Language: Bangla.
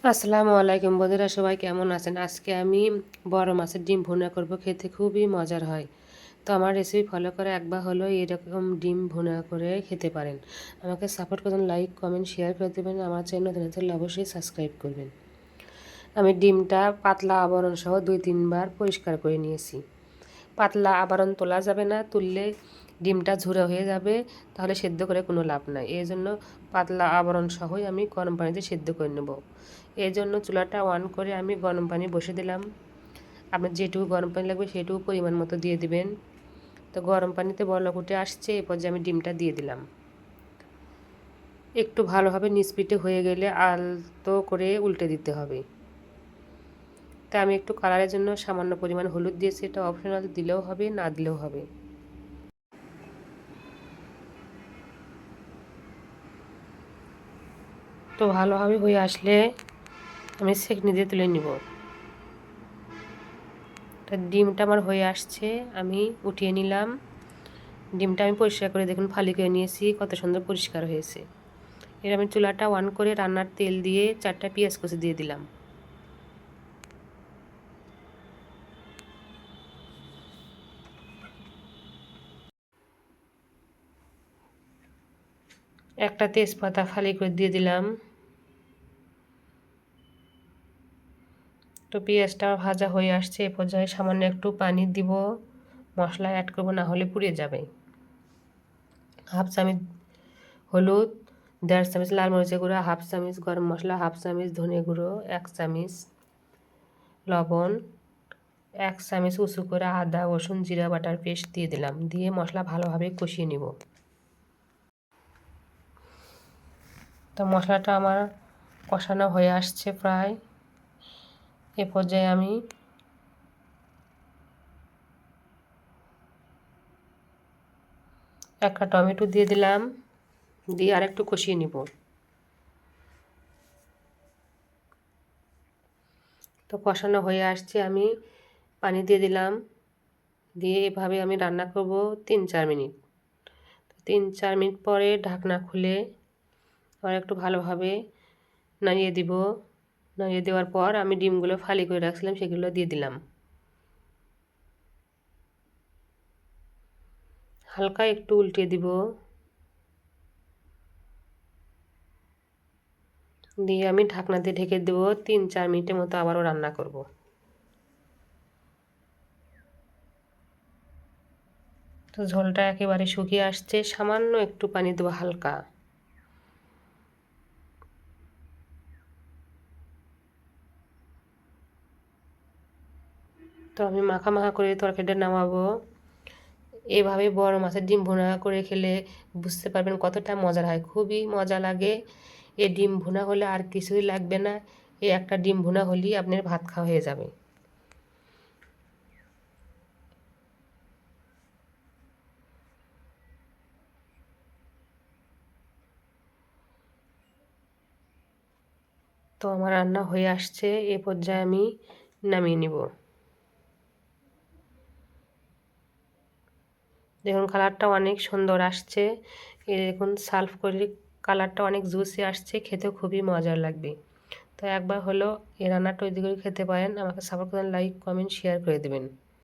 আসসালামু আলাইকুম বন্ধুরা, সবাই কেমন আছেন? আজকে আমি বড় মাছের ডিম ভুনা করব, খেতে খুবই মজার হয়। তো আমার রেসিপি ফলো করে একবার হলো এরকম ডিম ভুনা করে খেতে পারেন। আমাকে সাপোর্ট করুন, লাইক কমেন্ট শেয়ার করে দেবেন। আমার চ্যানেল নতুন হলে অবশ্যই সাবস্ক্রাইব করবেন। আমি ডিমটা পাতলা আবরণ সহ 2-3 বার পরিষ্কার করে নিয়েছি। পাতলা আবরণ তোলা যাবে না, তুললে ডিমটা ঝুরে হয়ে যাবে, তাহলে সেদ্ধ করে কোনো লাভ নাই। এই জন্য পাতলা আবরণ সহই আমি গরম পানিতে সেদ্ধ করে নেব। এই জন্য চুলাটা অন করে আমি গরম পানি বসে দিলাম। আপনার যেটুকু গরম পানি লাগবে সেটুকু পরিমাণ মতো দিয়ে দিবেন। তো গরম পানিতে বলক উঠে আসছে, এ পর্যায়ে আমি ডিমটা দিয়ে দিলাম। একটু ভালোভাবে নিচপিটে হয়ে গেলে আলতো করে উল্টে দিতে হবে। তা আমি একটু কালারের জন্য সামান্য পরিমাণ হলুদ দিয়েছি, এটা অপশনাল, দিলেও হবে না দিলেও হবে। তো ভালোভাবে হয়ে আসলে আমি সেঁকনি দিয়ে তুলে নিব। তা ডিমটা আমার হয়ে আসছে, আমি উঠিয়ে নিলাম। ডিমটা আমি পরিষ্কার করে দেখুন ফালি করে নিয়েছি, কত সুন্দর পরিষ্কার হয়েছে। এর আমি চুলাটা অন করে রান্নার তেল দিয়ে 4টা পেঁয়াজ কুচি দিয়ে দিলাম। একটা তেজপাতা ফালি করে দিয়ে দিলাম। তো পেঁয়াজটা ভাজা হয়ে আসছে, এ পর্যায়ে সামান্য একটু পানি দিব। মশলা অ্যাড করব, না হলে পুড়ে যাবে। হাফ চামচ হলুদ, 1.5 চামচ লাল মরিচের গুঁড়ো, হাফ চামচ গরম মশলা, হাফ চামচ ধনে গুঁড়ো, 1 চামচ লবণ, 1 চামচ উঁচু করে আদা রসুন জিরা বাটার পেস্ট দিয়ে দিলাম। দিয়ে মশলা ভালোভাবে কষিয়ে নিব। তো মশলাটা আমার কষানো হয়ে আসছে প্রায়। এ পর্যায়ে আমি একটা টমেটো দিয়ে দিলাম, দিয়ে আরেকটু কষিয়ে নিব। তো কষানো হয়ে আসছে, আমি পানি দিয়ে দিলাম। দিয়ে এভাবে আমি রান্না করব 3-4 মিনিট। 3-4 মিনিট পরে ঢাকনা খুলে আর একটু ভালোভাবে নাড়িয়ে দিব। নাড়িয়ে দেওয়ার পর আমি ডিমগুলো ফালি করে রাখছিলাম সেগুলো দিয়ে দিলাম। হালকা একটু উল্টে দিব। দিয়ে আমি ঢাকনা দিয়ে ঢেকে দেবো। 3-4 মিনিটের মতো আবারও রান্না করব। তো ঝোলটা একেবারে শুকিয়ে আসছে, সামান্য একটু পানি দেবো হালকা। তো আমি মাখা মাখা করে তরকারিটা নামাবো। এভাবে বড় মাছের ডিম ভুনা করে খেলে বুঝতে পারবেন কতটা মজার হয়, খুবই মজা লাগে। এই ডিম ভুনা হলে আর কিছুই লাগবে না, এই একটা ডিম ভুনা হলেই আপনার ভাত খাওয়া হয়ে যাবে। তো আমার রান্না হয়ে আসছে, এ পর্যায়ে আমি নামিয়ে নিব। দেখুন কালারটা অনেক সুন্দর আসছে। এ দেখুন সার্ভ করে কালারটা অনেক জুসি আসছে, খেতেও খুবই মজার লাগবে। তো একবার হলো এই রান্নাটা তৈরি করে খেতে পারেন। আমাকে সাপোর্ট করেন, লাইক কমেন্ট শেয়ার করে দেবেন।